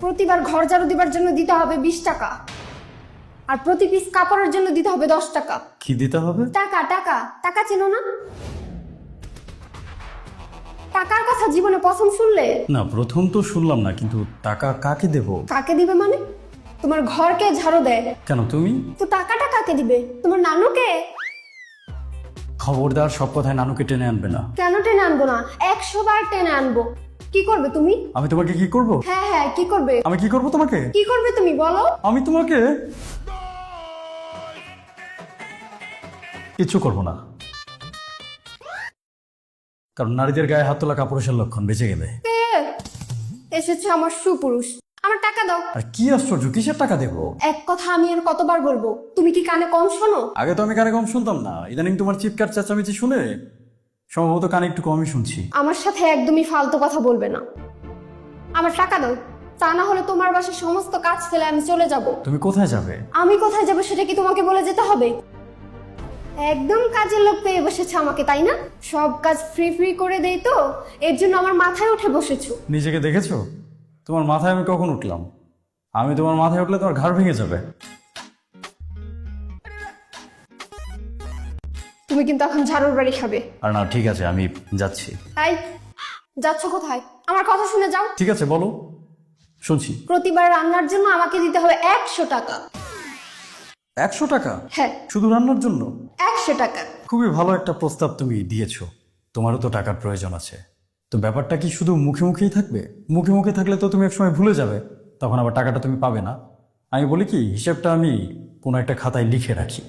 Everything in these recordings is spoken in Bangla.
প্রতিবার ঘর ঝাড়ু দিবার জন্য দিতে হবে 20 টাকা, আর প্রতি পিস কাপড়ের জন্য দিতে হবে 10 টাকা। কি দিতে হবে? টাকা টাকা টাকা চেনো না? টাকার কথা জীবনে প্রথম শুনলে? না, প্রথম তো শুনলাম না, কিন্তু টাকা কাকে দেব? কাকে দিবে মানে? তোমার ঘরকে ঝাড়ু দেয় কেন তুমি? তো টাকাটা কাকে দিবে? তোমার নানুকে? খবরদার, সব কথায় নানুকে টেনে আনবে না। কেন টেনে আনবো না? 100 বার টেনে আনবো। কি করবে তুমি? আমি তোমাকে কি করব? হ্যাঁ হ্যাঁ, কি করবে? আমি কি করব তোমাকে? কি করবে তুমি বলো? আমি তোমাকে কিচ্ছু করব না, কারণ নারীদের গায়ে হাত তোলা কাপুরুষের লক্ষণ। বেঁচে গেলে। এ, এসেছে আমার সুপুরুষ। আমার টাকা দাও। আর কি আশ্চর্য, কিসের টাকা দেবো? এক কথা আমি আর কতবার বলবো? তুমি কি কানে কম শোনো? আগে তো আমি কানে কম শুনতাম না, ইদানিং তোমার চিৎকার চেঁচামেচি শুনে সম্ভবত কানে একটু কমই শুনছি। আমার সাথে একদমই ফালতু কথা বলবে না। আমার টাকা দাও, তা না হলে তোমার বাসার সমস্ত কাজ ফেলে আমি চলে যাব। তুমি কোথায় যাবে? আমি কোথায় যাব সেটা কি তোমাকে বলে যেতে হবে? একদম কাজের লোক পেয়ে বসেছে আমাকে, তাই না? সব কাজ ফ্রি ফ্রি করে দেই তো, এর জন্য আমার মাথায় উঠে বসেছো। নিজেকে দেখেছো? তোমার মাথায় আমি কখন উঠলাম? আমি তোমার মাথায় উঠলে তোমার ঘাড় ভেঙে যাবে। তুমি কিন্তু এখন ঝাড়ুর বাড়ি খাবে। আর না, ঠিক আছে, আমি যাচ্ছি। তাই যাচ্ছ কোথায়? আমার কথা শুনে যাও। ঠিক আছে, বলো, শুনছি। প্রতিবার রান্নার জন্য আমাকে দিতে হবে 100 টাকা। 100 টাকা? হ্যাঁ, শুধু রান্নার জন্য? 100 টাকা। খুবই ভালো একটা প্রস্তাব তুমি দিয়েছো। তোমারও তো টাকার প্রয়োজন আছে, তো ব্যাপারটা কি শুধু মুখে মুখেই থাকবে? মুখে মুখে থাকলে তো তুমি একসময় ভুলে যাবে, তখন আবার টাকাটা তুমি পাবে না। আমি বলি কি, হিসেবটা আমি কোনো একটা খাতায় লিখে রাখি।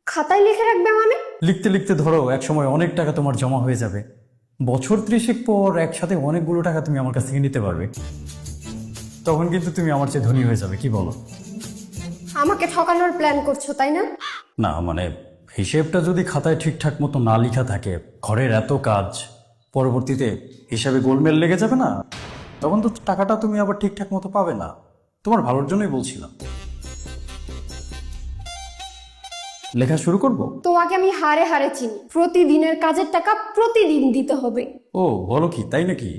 খাতায় লিখে রাখবে মানে? লিখতে লিখতে ধরো একসময় অনেক টাকা তোমার জমা হয়ে যাবে। বছর 30 পর একসাথে অনেকগুলো টাকা তুমি আমার কাছ থেকে নিতে পারবে। তখন কিন্তু তুমি আমার চেয়ে ধনী হয়ে যাবে, কি বলো? আমাকে ঠকানোর প্ল্যান করছো, তাই না? না মানে, হিসেবটা যদি খাতায় ঠিকঠাক মতো না লেখা থাকে, ঘরের এত কাজ, পরবর্তীতে হিসাবে গোলমেল লেগে যাবে না? তখন তো টাকাটা তুমি আবার ঠিকঠাক মতো পাবে না। তোমার ভালোর জন্যই বলছিলাম। লেখা শুরু করব? তোমাকে আমি হারে হারে চিনি। প্রতিদিনের কাজের টাকা প্রতিদিন দিতে হবে। ও বলো কি, তাই নাকি?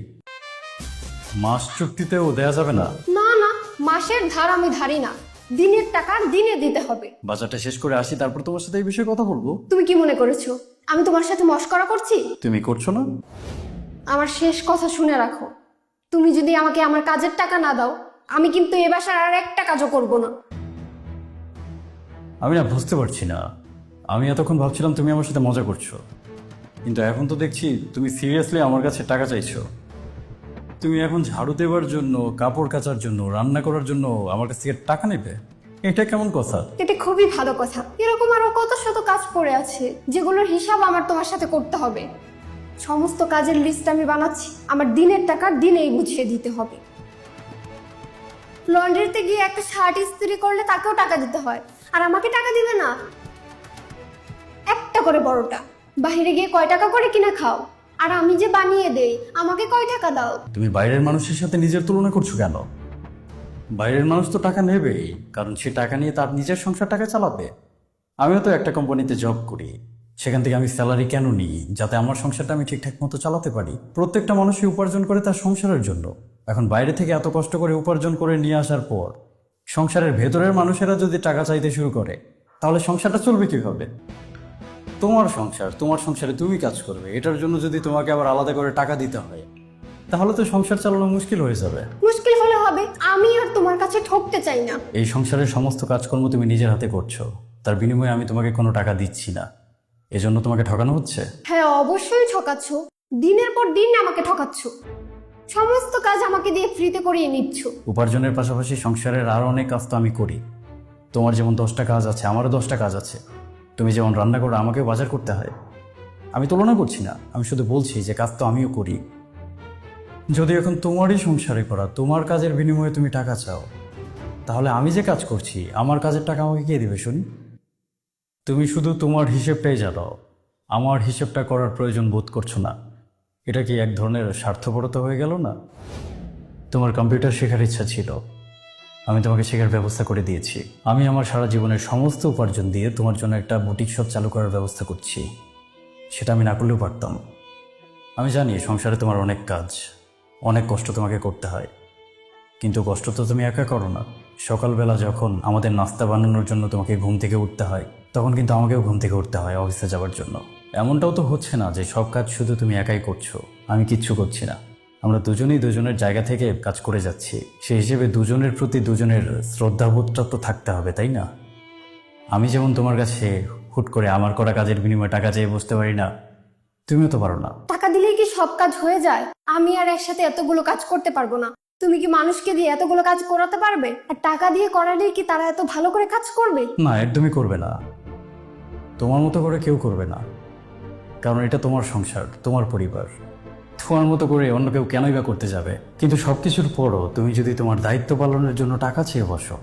মাস চুক্তিতেও দেয়া যাবে না? না না, মাসের ধার আমি ধারি না, দিনের টাকা দিনে দিতে হবে। বাজারটা শেষ করে আসি, তারপর তোমার সাথে এই বিষয়ে কথা বলবো। তুমি কি মনে করেছো আমি তোমার সাথে মশকরা করছি? তুমি করছো না? আমার শেষ কথা শুনে রাখো। তুমি যদি আমাকে আমার কাজের টাকা না দাও, আমি কিন্তু এ বাসার আর একটা কাজও করব না। আমি না বুঝতে পারছি না। আমি এতক্ষণ ভাবছিলাম তুমি আমার সাথে মজা করছো, কিন্তু এখন তো দেখছি তুমি সিরিয়াসলি আমার কাছে টাকা চাইছো। তুমি এখন ঝাড়ু দেওয়ার জন্য, কাপড় কাচার জন্য, রান্না করার জন্য আমার কাছ থেকে টাকা নেবে? এটা কেমন কথা? এটা খুবই ভালো কথা। এরকম আরো কত শত কাজ পড়ে আছে যেগুলোর হিসাব আমার তোমার সাথে করতে হবে। সমস্ত কাজের লিস্ট আমি বানাচ্ছি, আমার দিনের টাকা দিনেই বুঝিয়ে দিতে হবে। লন্ড্রিতে গিয়ে একটা শার্ট ইস্ত্রি করলে তাকেও টাকা দিতে হয়, আর আমাকে টাকা দিবে না? একটা করে পরোটা বাইরে গিয়ে কয় টাকা করে কিনে খাও, আর আমি যে বানিয়ে দেই আমাকে কয় টাকা দাও? তুমি বাইরের মানুষের সাথে নিজের তুলনা করছো কেন? বাইরের মানুষ তো টাকা নেবেই, কারণ সে টাকা নিয়ে তার নিজের সংসার টাকা চালাবে। আমিও তো একটা কোম্পানিতে জব করি, সেখান থেকে আমি স্যালারি কেন নিই? যাতে আমার সংসারটা আমি ঠিকঠাক মতো চালাতে পারি। প্রত্যেকটা মানুষই উপার্জন করে তার সংসারের জন্য। এখন বাইরে থেকে এত কষ্ট করে উপার্জন করে নিয়ে আসার পর সংসারের ভেতরের মানুষেরা যদি টাকা চাইতে শুরু করে, তাহলে সংসারটা চলবে কিভাবে? তোমার সংসার, তোমার সংসারে তুমি কাজ করবে, এটার জন্য যদি তোমাকে আবার আলাদা করে টাকা দিতে হয়, তাহলে তো সংসার চালানো মুশকিল হয়ে যাবে। মুশকিল হলে হবে, আমি আর তোমার কাছে ঠকতে চাই না। এই সংসারের সমস্ত কাজকর্ম তুমি নিজের হাতে করছো, তার বিনিময়ে আমি তোমাকে কোনো টাকা দিচ্ছি না। এজন্য তোমাকে ঠকানো হচ্ছে। হ্যাঁ অবশ্যই ঠকাচ্ছ, দিনের পর দিন আমাকে ঠকাচ্ছ। সমস্ত কাজ আমাকে দিয়ে ফ্রিতে করিয়ে নিচ্ছ। উপার্জনের পাশাপাশি সংসারের আরও অনেক কাজ তো আমি করি। তোমার যেমন 10টা কাজ আছে, আমারও 10টা কাজ আছে। তুমি যেমন রান্না করো, আমাকেও বাজার করতে হয়। আমি তুলনা করছি না, আমি শুধু বলছি যে কাজ তো আমিও করি। যদি এখন তোমারই সংসারে করা, তোমার কাজের বিনিময়ে তুমি টাকা চাও, তাহলে আমি যে কাজ করছি আমার কাজের টাকা আমাকে কে দেবে শুনি? তুমি শুধু তোমার হিসেবটাই জানো, আমার হিসেবটা করার প্রয়োজন বোধ করছো না। এটা কি এক ধরনের স্বার্থপরতা হয়ে গেল না? তোমার কম্পিউটার শেখার ইচ্ছা ছিল, আমি তোমাকে শেখার ব্যবস্থা করে দিয়েছি। আমি আমার সারা জীবনের সমস্ত উপার্জন দিয়ে তোমার জন্য একটা বুটিক শপ চালু করার ব্যবস্থা করছি। সেটা আমি না করলেও পারতাম। আমি জানি সংসারে তোমার অনেক কাজ, অনেক কষ্ট তোমাকে করতে হয়, কিন্তু কষ্ট তো তুমি একা করো না। সকালবেলা যখন আমাদের নাস্তা বানানোর জন্য তোমাকে ঘুম থেকে উঠতে হয়, তখন কিন্তু আমাকেও ঘুম থেকে উঠতে হয় অফিসে যাওয়ার জন্য। এমনটাও তো হচ্ছে না যে সব কাজ শুধু তুমি একাই করছো, আমি কিচ্ছু করছি না। আমরা দুজনেই দুজনের জায়গা থেকে কাজ করে যাচ্ছি। সেই হিসেবে দুজনের প্রতি দুজনের শ্রদ্ধাবোধটা তো থাকতে হবে, তাই না? আমি যেমন তোমার কাছে হুট করে আমার করা কাজের বিনিময়ে টাকা চেয়ে বসতে পারি না, তুমিও তো পারো না। টাকা দিলেই কি সব কাজ হয়ে যায়? আমি আর একসাথে এতগুলো কাজ করতে পারবো না। তুমি কি মানুষকে দিয়ে এতগুলো কাজ করাতে পারবে? আর টাকা দিয়ে করালেই কি তারা এত ভালো করে কাজ করবে? না, একদমই করবে না। তোমার মতো করে কেউ করবে না, কারণ এটা তোমার সংসার, তোমার পরিবার। তোমার মতো করে অন্য কেউ কেনই বা করতে যাবে? কিন্তু সবকিছুর পরও তুমি যদি তোমার দায়িত্ব পালনের জন্য টাকা চেয়ে বসো,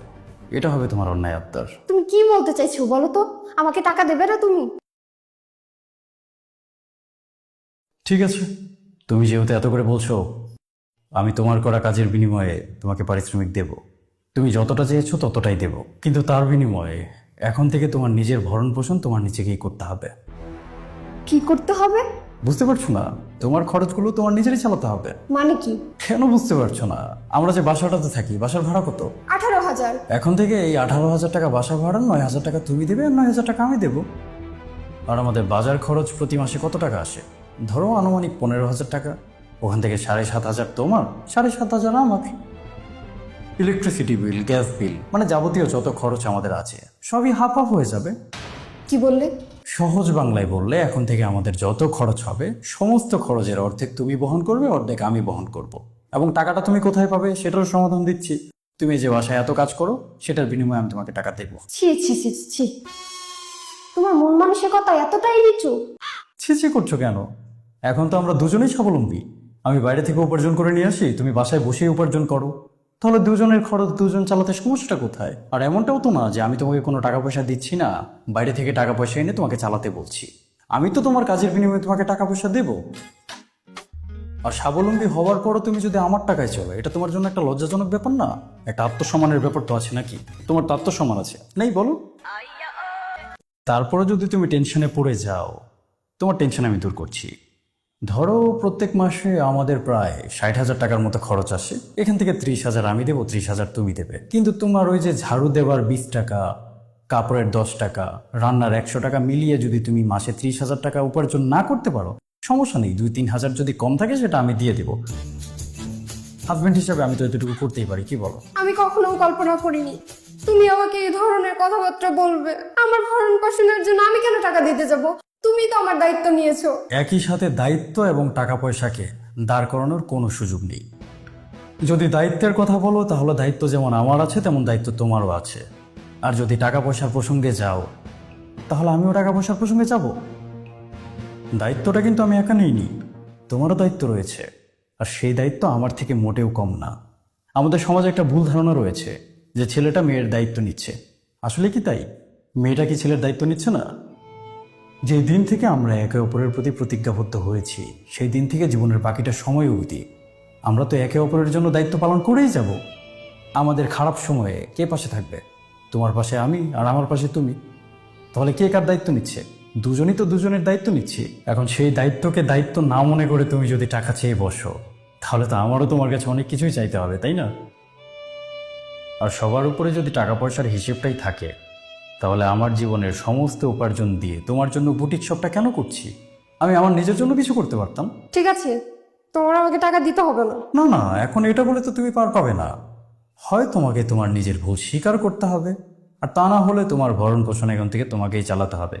এটা হবে তোমার অন্যায় আবদার। তুমি কি বলতে চাইছো বলো তো? আমাকে টাকা দেবে না তুমি? ঠিক আছে, তুমি যেহেতু এত করে বলছো, আমি তোমার করা কাজের বিনিময়ে তোমাকে পারিশ্রমিক দেব। তুমি যতটা চেয়েছো ততটাই দেব, কিন্তু তার বিনিময়ে এখন থেকে তোমার নিজের ভরণ পোষণ তোমার নিজেকেই করতে হবে। কি করতে হবে? বুঝতে পারছো না? তোমার খরচগুলো তোমার নিজেরই চালাতে হবে। মানে কি? কেন বুঝতে পারছো না? আমরা যে বাসাটাতে থাকি, বাসার ভাড়া কত? 18,000। এখন থেকে এই 18,000 টাকা বাসা ভাড়া, 9,000 টাকা তুমি দেবে আর 9,000 টাকা আমি দেবো। আর আমাদের বাজার খরচ প্রতি মাসে কত টাকা আসে? ধরো আনুমানিক 15,000 টাকা। ওখান থেকে 7,500 তোমার, 7,500 আমার। ইলেকট্রিসিটি বিল, গ্যাস বিল, মানে যাবতীয় যত খরচ আমাদের আছে সবই হাফ হাফ হয়ে যাবে। কি বললে? সহজ বাংলায় বললে, এখন থেকে আমাদের যত খরচ হবে সমস্ত খরচের অর্ধেক তুমি বহন করবে, অর্ধেক আমি বহন করব। এবং টাকাটা তুমি কোথায় পাবে সেটারও সমাধান দিচ্ছি। তুমি যে বাসায় এত কাজ করো সেটার বিনিময়ে আমি তোমাকে টাকা দেবো। ছি ছি ছি ছি, তোমার মন মানসিকতা এতটাই নিচু? ছি করছো কেন? এখন তো আমরা দুজনেই স্বাবলম্বী। আমি বাইরে থেকে উপার্জন করে নিয়ে আসি, তুমি বাসায় বসেই উপার্জন করো। তাহলে দুজনের খরচ দুজন চালাতে সমস্যাটা কোথায়? আর এমনটাও তো না যে আমি তোমাকে কোনো টাকা পয়সা দিচ্ছি না, বাইরে থেকে টাকা পয়সা এনে তোমাকে চালাতে বলছি। আমি তো তোমার কাজের বিনিময়ে তোমাকে টাকা পয়সা দেব। আর স্বাবলম্বী হওয়ার পরও তুমি যদি আমার টাকায় চলো, এটা তোমার জন্য একটা লজ্জাজনক ব্যাপার না? একটা আত্মসম্মানের ব্যাপার তো আছে নাকি? তোমার তো আত্মসম্মান আছে, নেই বলো? তারপরে যদি তুমি টেনশনে পড়ে যাও, তোমার টেনশন আমি দূর করছি। ধরো প্রত্যেক মাসে আমাদের প্রায় 60,000 টাকার মতো খরচ আসে। এখান থেকে 30,000 আমি দেবো, 30,000 তুমি দেবে। কিন্তু তোমার ওই যে ঝাড়ু দেওয়ার 20 টাকা, কাপড়ের 10 টাকা, রান্নার 100 টাকা মিলিয়ে যদি তুমি মাসে 30,000 টাকা উপার্জন না করতে পারো, সমস্যা নেই, 2-3 হাজার যদি কম থাকে সেটা আমি দিয়ে দেবো। হাজব্যান্ড হিসাবে আমি তো এতটুকু করতেই পারি, কি বলো? আমি কখনো কল্পনা করিনি তুমি আমাকে এই ধরনের কথাবার্তা বলবে। আমার ভরণ পোষণের জন্য আমি কেন টাকা দিতে যাব? তুমি তো আমার দায়িত্ব নিয়েছো। একই সাথে দায়িত্ব এবং টাকা পয়সাকে দাঁড় করানোর কোনো সুযোগ নেই। যদি দায়িত্বের কথা বলো, তাহলে দায়িত্ব যেমন আমার আছে তেমন দায়িত্ব তোমারও আছে। আর যদি টাকা পয়সার প্রসঙ্গে যাও, তাহলে আমিও টাকা পয়সার প্রসঙ্গে যাব। দায়িত্বটা কিন্তু আমি একা নিইনি, তোমারও দায়িত্ব রয়েছে। আর সেই দায়িত্ব আমার থেকে মোটেও কম না। আমাদের সমাজে একটা ভুল ধারণা রয়েছে যে ছেলেটা মেয়ের দায়িত্ব নিচ্ছে। আসলে কি তাই? মেয়েটা কি ছেলের দায়িত্ব নিচ্ছে না? যেই দিন থেকে আমরা একে অপরের প্রতি প্রতিজ্ঞাবদ্ধ হয়েছি, সেই দিন থেকে জীবনের বাকিটা সময় অবধি আমরা তো একে অপরের জন্য দায়িত্ব পালন করেই যাব। আমাদের খারাপ সময়ে কে পাশে থাকবে? তোমার পাশে আমি আর আমার পাশে তুমি। তাহলে কে কার দায়িত্ব নিচ্ছে? দুজনই তো দুজনের দায়িত্ব নিচ্ছি। এখন সেই দায়িত্বকে দায়িত্ব না মনে করে তুমি যদি টাকা চেয়ে বসো, তাহলে তো আমারও তোমার কাছে অনেক কিছুই চাইতে হবে, তাই না? আর সবার উপরে যদি টাকা পয়সার হিসেবটাই থাকে, তাহলে আমার জীবনের সমস্ত উপার্জন দিয়ে তোমার জন্য বুটিক শপটা কেন করছি? আমি আমার নিজের জন্য কিছু করতে পারতাম। ঠিক আছে, তোমার আমাকে টাকা দিতে হবে না। না না, এখন এটা বলে তো তুমি পার পাবে না। হয় তোমাকে তোমার নিজের ভুল স্বীকার করতে হবে, আর তা না হলে তোমার ভরণ পোষণ এখন থেকে তোমাকেই চালাতে হবে।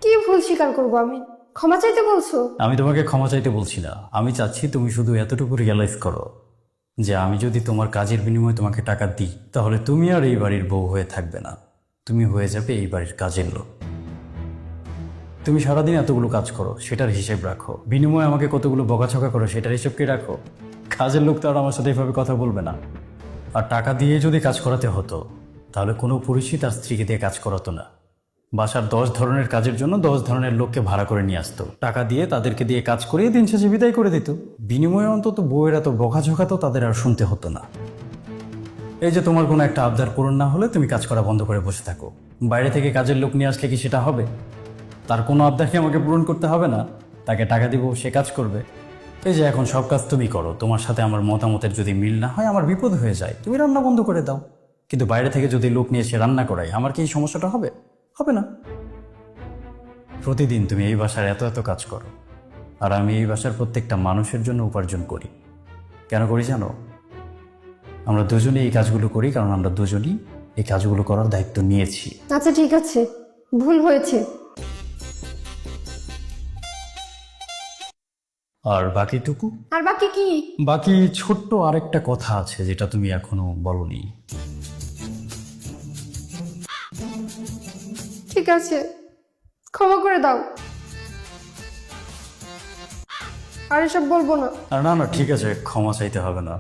কি ভুল স্বীকার করবো আমি? ক্ষমা চাইতে বলছো? আমি তোমাকে ক্ষমা চাইতে বলছি না, আমি চাচ্ছি তুমি শুধু এতটুকু রিয়েলাইজ করো যে আমি যদি তোমার কাজের বিনিময়ে তোমাকে টাকা দিই, তাহলে তুমি আর এই বাড়ির বউ হয়ে থাকবে না, তুমি হয়ে যাবে এই বাড়ির কাজের লোক। তুমি সারাদিন এতগুলো কাজ করো, সেটার হিসেব রাখো। বিনিময়ে আমাকে কতগুলো বকাঝকা করো, সেটার হিসেব কি রাখো? কাজের লোক তো আর আমার সাথে এভাবে কথা বলবে না। আর টাকা দিয়ে যদি কাজ করাতে হতো, তাহলে কোনো পুরুষই তার স্ত্রীকে দিয়ে কাজ করাতো না। বাসার 10 ধরনের কাজের জন্য 10 ধরনের লোককে ভাড়া করে নিয়ে আসতো, টাকা দিয়ে তাদেরকে দিয়ে কাজ করিয়ে দিন শেষে বিদায় করে দিত। বিনিময়ে অন্তত বউয়ের এত বকাঝকা তো তাদের আর শুনতে হতো না। এই যে তোমার কোনো একটা আবদার পূরণ না হলে তুমি কাজ করা বন্ধ করে বসে থাকো, বাইরে থেকে কাজের লোক নিয়ে আসলে কি সেটা হবে? তার কোনো আবদারকে আমাকে পূরণ করতে হবে না, তাকে টাকা দিব, সে কাজ করবে। এই যে এখন সব কাজ তুমি করো, তোমার সাথে আমার মতামতের যদি মিল না হয় আমার বিপদ হয়ে যায়, তুমি রান্না বন্ধ করে দাও। কিন্তু বাইরে থেকে যদি লোক নিয়ে এসে রান্না করাই, আমার কি এই সমস্যাটা হবে? হবে না। প্রতিদিন তুমি এই বাসার এত এত কাজ করো, আর আমি এই বাসার প্রত্যেকটা মানুষের জন্য উপার্জন করি। কেন করি জানো? আমরা দুজনেই এই কাজগুলো করি কারণ আমরা দুজনেই এই কাজগুলো করার দায়িত্ব নিয়েছি। আচ্ছা ঠিক আছে, ভুল হয়েছে। আর বাকিটুকু, আর বাকি কি? বাকি ছোট্ট আরেকটা কথা আছে যেটা তুমি এখনো বলনি। ঠিক আছে, ক্ষমা করে দাও। আর এসব বলবো না। আর না না ঠিক আছে, ক্ষমা চাইতে হবে না।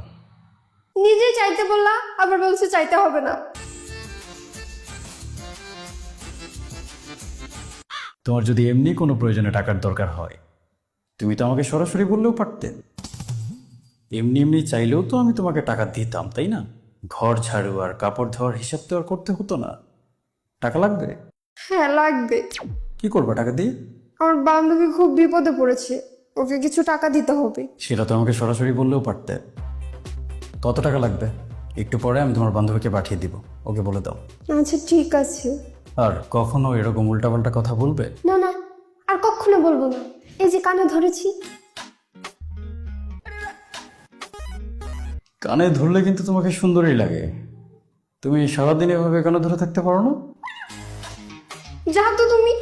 নিজেই চাইতে বললা, আবার বলছে চাইতে হবে না। তোমার যদি এমনি কোনো প্রয়োজনে টাকার দরকার হয়, তুমি তো আমাকে সরাসরি বললেও পারতে। এমনি এমনি চাইলেও তো আমি তোমাকে টাকা দিতাম, তাই না? ঘর ঝাড়ু আর কাপড় ধোয়ার হিসাব তো আর করতে হতো না। টাকা লাগবে? হ্যাঁ লাগবে। কি করবা টাকা দিয়ে? আমার বান্ধবী খুব বিপদে পড়েছে, ওকে কিছু টাকা দিতে হবে। সেটা তো আমাকে সরাসরি বললেও পারতে। কত টাকা লাগবে? একটু পরে আমি তোমার বান্ধবীকে পাঠিয়ে দিব, ওকে বলে দাও। আচ্ছা ঠিক আছে। আর কখনো এরকম উল্টাপাল্টা কথা বলবে? না না, আর কখনো বলবো না। এই যে কানে ধরেছি। কানে ধরলে কিন্তু তোমাকে সুন্দরই লাগে। তুমি সারাদিন এভাবে কানে ধরে থাকতে পারো না? যা তো তুমি।